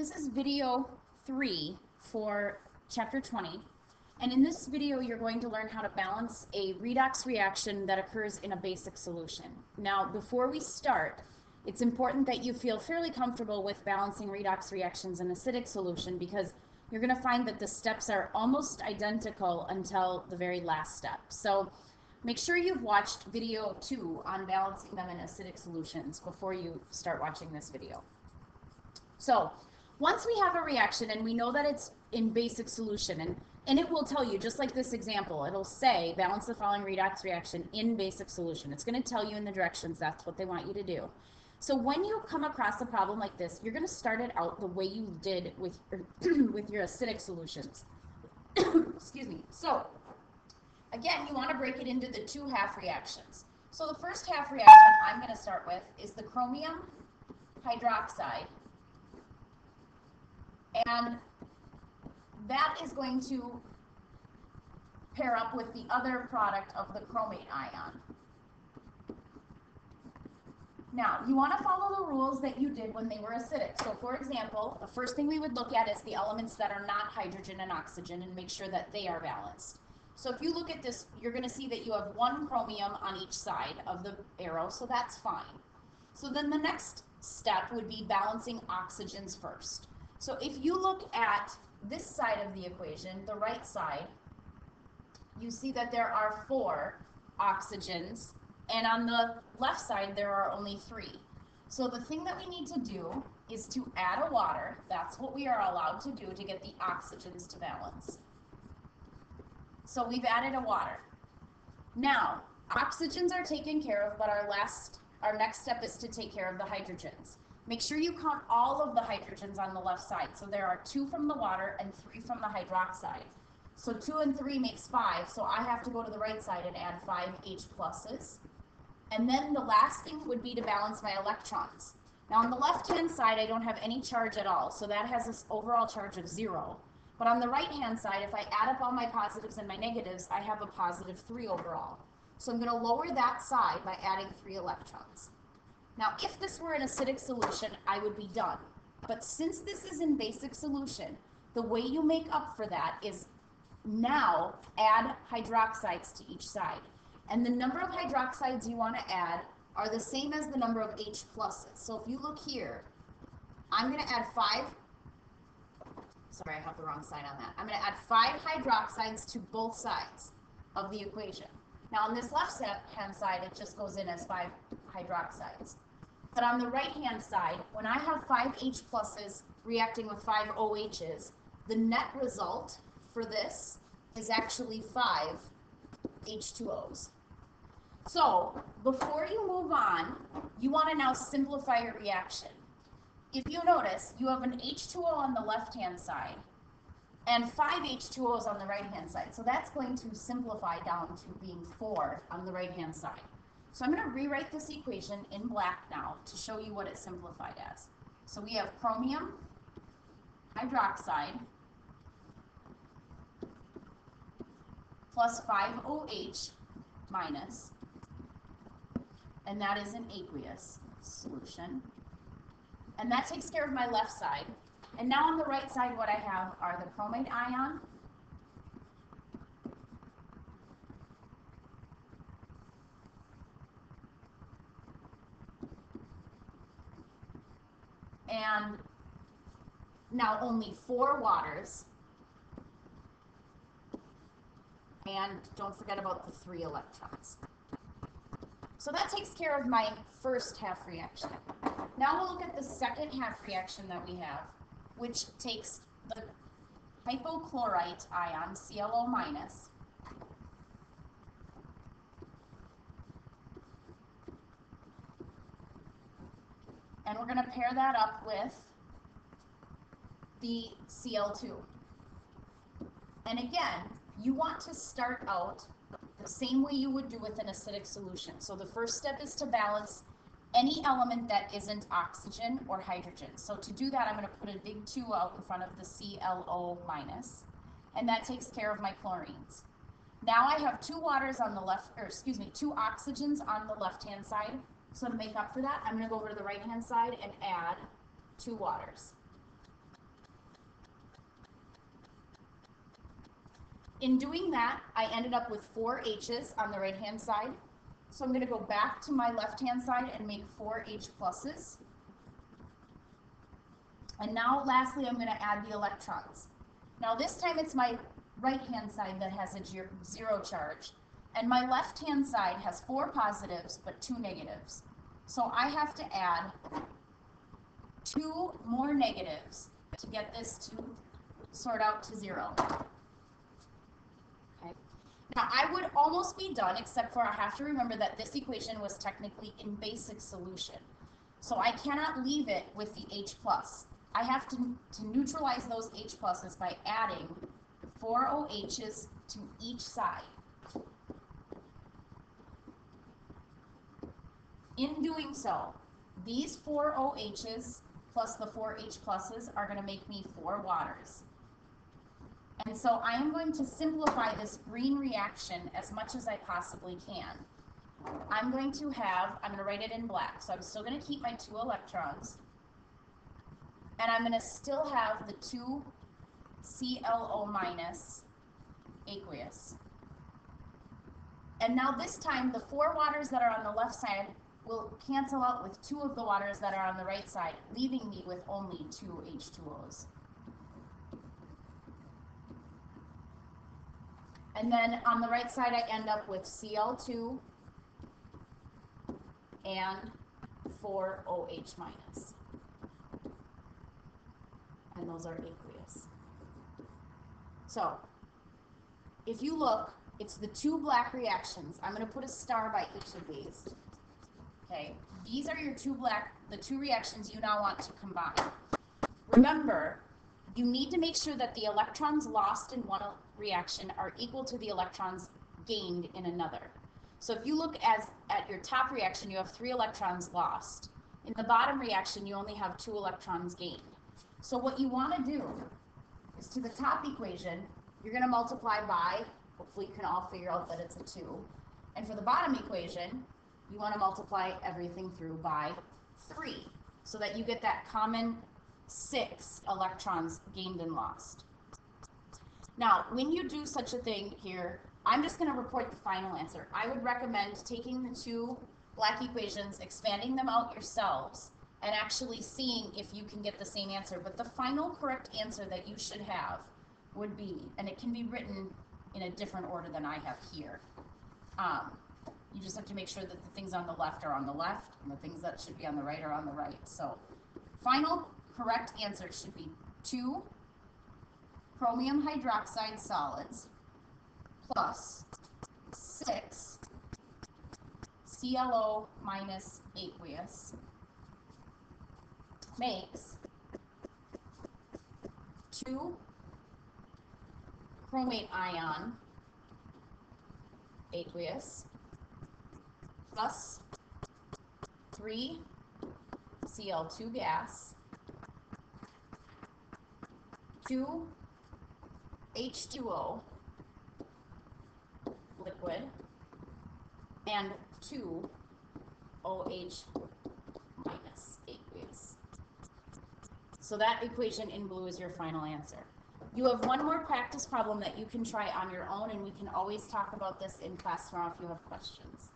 This is video 3 for chapter 20. And in this video, you're going to learn how to balance a redox reaction that occurs in a basic solution. Now, before we start, it's important that you feel fairly comfortable with balancing redox reactions in acidic solution because you're going to find that the steps are almost identical until the very last step. So make sure you've watched video 2 on balancing them in acidic solutions before you start watching this video. So once we have a reaction and we know that it's in basic solution, and it will tell you, just like this example, it'll say balance the following redox reaction in basic solution. It's going to tell you in the directions. That's what they want you to do. So when you come across a problem like this, you're going to start it out the way you did with your acidic solutions. Excuse me. So again, you want to break it into the two half reactions. So the first half reaction I'm going to start with is the chromium hydroxide. And that is going to pair up with the other product of the chromate ion. Now, you want to follow the rules that you did when they were acidic. So, for example, the first thing we would look at is the elements that are not hydrogen and oxygen and make sure that they are balanced. So if you look at this, you're going to see that you have one chromium on each side of the arrow, so that's fine. So then the next step would be balancing oxygens first. So if you look at this side of the equation, the right side, you see that there are 4 oxygens, and on the left side there are only 3. So the thing that we need to do is to add a water. That's what we are allowed to do to get the oxygens to balance. So we've added a water. Now, oxygens are taken care of, but our next step is to take care of the hydrogens. Make sure you count all of the hydrogens on the left side. So there are 2 from the water and 3 from the hydroxide. So 2 and 3 makes 5. So I have to go to the right side and add 5 H pluses. And then the last thing would be to balance my electrons. Now on the left-hand side, I don't have any charge at all. So that has this overall charge of 0. But on the right-hand side, if I add up all my positives and my negatives, I have a positive 3 overall. So I'm going to lower that side by adding 3 electrons. Now, if this were an acidic solution, I would be done. But since this is in basic solution, the way you make up for that is now add hydroxides to each side. And the number of hydroxides you want to add are the same as the number of H pluses. So if you look here, I'm going to add 5. Sorry, I have the wrong sign on that. I'm going to add 5 hydroxides to both sides of the equation. Now on this left-hand side, it just goes in as 5 hydroxides. But on the right-hand side, when I have 5 H pluses reacting with 5 OHs, the net result for this is actually 5 H2Os. So before you move on, you want to now simplify your reaction. If you notice, you have an H2O on the left-hand side and 5 H2Os on the right-hand side. So that's going to simplify down to being 4 on the right-hand side. So I'm going to rewrite this equation in black now to show you what it simplified as. So we have chromium hydroxide plus 5OH minus, and that is an aqueous solution. And that takes care of my left side. And now on the right side, what I have are the chromate ion and now only 4 waters. And don't forget about the 3 electrons. So that takes care of my first half reaction. Now we'll look at the second half reaction that we have, which takes the hypochlorite ion, ClO minus, and we're going to pair that up with the Cl2. And again, you want to start out the same way you would do with an acidic solution. So the first step is to balance any element that isn't oxygen or hydrogen. So to do that, I'm going to put a big 2 out in front of the ClO minus, and that takes care of my chlorines. Now I have 2 waters on the left, or excuse me, 2 oxygens on the left-hand side. So to make up for that, I'm going to go over to the right-hand side and add 2 waters. In doing that, I ended up with 4 H's on the right-hand side. So I'm going to go back to my left-hand side and make 4 H pluses. And now, lastly, I'm going to add the electrons. Now, this time it's my right-hand side that has a 0 charge. And my left-hand side has 4 positives, but 2 negatives. So I have to add 2 more negatives to get this to sort out to 0. Okay. Now, I would almost be done, except for I have to remember that this equation was technically in basic solution. So I cannot leave it with the H plus. I have to neutralize those H pluses by adding 4 OHs to each side. In doing so, these 4 OHs plus the 4 H pluses are going to make me 4 waters. And so I am going to simplify this green reaction as much as I possibly can. I'm going to write it in black, so I'm still going to keep my 2 electrons. And I'm going to still have the 2 ClO minus aqueous. And now this time, the 4 waters that are on the left side will cancel out with 2 of the waters that are on the right side, leaving me with only 2 H2Os. And then on the right side, I end up with Cl2 and 4 OH minus. And those are aqueous. So, if you look, it's the 2 black reactions. I'm going to put a star by each of these. Okay, these are your the 2 reactions you now want to combine. Remember, you need to make sure that the electrons lost in one reaction are equal to the electrons gained in another. So if you look at your top reaction, you have 3 electrons lost. In the bottom reaction, you only have 2 electrons gained. So what you want to do is, to the top equation, you're going to multiply by, hopefully you can all figure out that it's a 2. And for the bottom equation, you want to multiply everything through by 3, so that you get that common 6 electrons gained and lost. Now, when you do such a thing here, I'm just going to report the final answer. I would recommend taking the 2 black equations, expanding them out yourselves, and actually seeing if you can get the same answer. But the final correct answer that you should have would be, and it can be written in a different order than I have here. You just have to make sure that the things on the left are on the left, and the things that should be on the right are on the right. So, final correct answer should be 2 chromium hydroxide solids plus 6 ClO minus aqueous makes 2 chromate ion aqueous plus 3 Cl2 gas, 2 H2O liquid, and 2 OH minus aqueous. So that equation in blue is your final answer. You have one more practice problem that you can try on your own, and we can always talk about this in class tomorrow if you have questions.